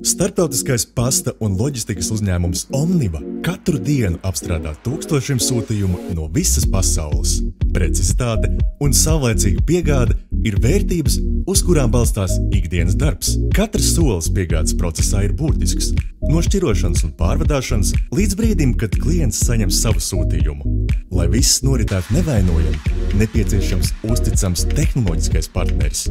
Starptautiskais pasta un loģistikas uzņēmums Omniva katru dienu apstrādā tūkstošiem sūtījumu no visas pasaules. Precizitāte un savlaicīga piegāde ir vērtības, uz kurām balstās ikdienas darbs. Katrs solis piegādes procesā ir būtisks, no šķirošanas un pārvadāšanas līdz brīdim, kad klients saņem savu sūtījumu. Lai viss noritētu nevainojami, nepieciešams uzticams tehnoloģiskais partneris.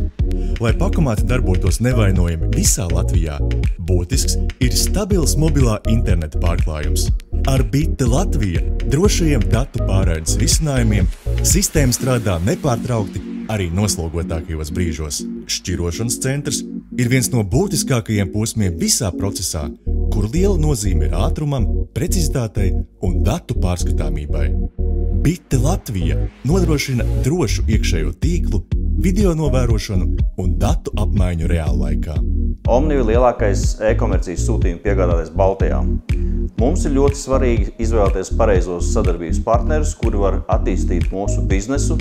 Lai pakomāti darbotos nevainojami visā Latvijā, būtisks ir stabils mobilā interneta pārklājums. Ar Bite Latvija drošajiem datu pārraides risinājumiem sistēma strādā nepārtraukti arī noslogotākajos brīžos. Šķirošanas centrs ir viens no būtiskākajiem posmiem visā procesā, kur liela nozīme ir ātrumam, precizitātei un datu pārskatāmībai. Bite Latvija nodrošina drošu iekšējo tīklu, video novērošanu un datu apmaiņu reāllaikā. Omniva ir lielākais e-komercijas sūtījumu piegādātājs Baltijā. Mums ir ļoti svarīgi izvēlēties pareizos sadarbības partnerus, kuri var attīstīt mūsu biznesu,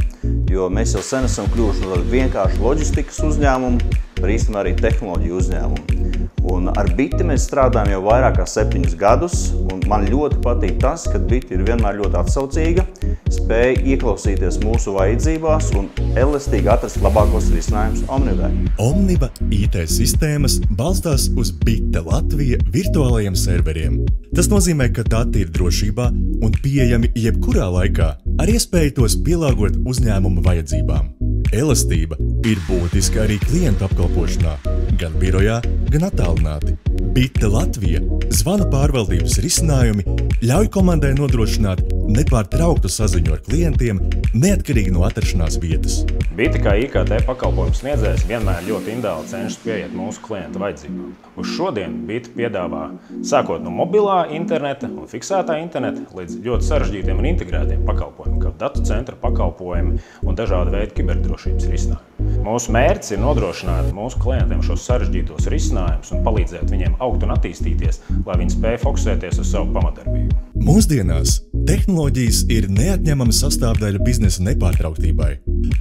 jo mēs jau sen esam kļuvuši no tādu vienkāršu loģistikas uzņēmumu, par īstenībā arī tehnoloģiju uzņēmumu. Un ar Bite mēs strādājam jau vairāk kā 7 gadus, un man ļoti patīk tas, ka Bite ir vienmēr ļoti atsaucīga, spēja ieklausīties mūsu vajadzībās un elastīgi atrast labākos risinājumus Omnivai. Omniva IT sistēmas balstās uz Bite Latvija virtuālajiem serveriem. Tas nozīmē, ka dati ir drošībā un pieejami jebkurā laikā, ar iespēju tos pielāgot uzņēmuma vajadzībām. Elastība ir būtiska arī klientu apkalpošanā, gan birojā, gan attālināti. Bite Latvija zvanu pārvaldības risinājumi ļauj komandai nodrošināt nepārtrauktu saziņu ar klientiem, neatkarīgi no atrašanās vietas. Bite kā IKT pakalpojumu sniedzējs vienmēr ļoti individuāli cenšas pieiet mūsu klienta vajadzībām. Uz šodien Bite piedāvā sākot no mobilā interneta un fiksētā interneta līdz ļoti sarežģītiem un integrētiem pakalpojumiem, kā datu centra pakalpojumi un dažādi veidi kiberdrošības risinājumi. Mūsu mērķis ir nodrošināt mūsu klientiem šos sarežģītos risinājumus un palīdzēt viņiem augt un attīstīties, lai viņi spēj fokusēties uz savu pamatdarbību. Mūsdienās tehnoloģijas ir neatņemama sastāvdaļa biznesa nepārtrauktībai.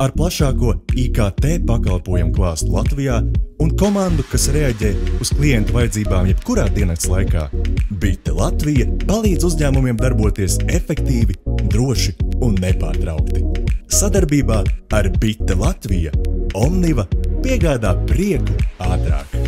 Ar plašāko IKT pakalpojumu klāstu Latvijā un komandu, kas reaģē uz klientu vajadzībām jebkurā diennakts laikā, Bite Latvija palīdz uzņēmumiem darboties efektīvi, droši un nepārtraukti. Sadarbībā ar Bite Latvija Omniva piegādā prieku ātrāk.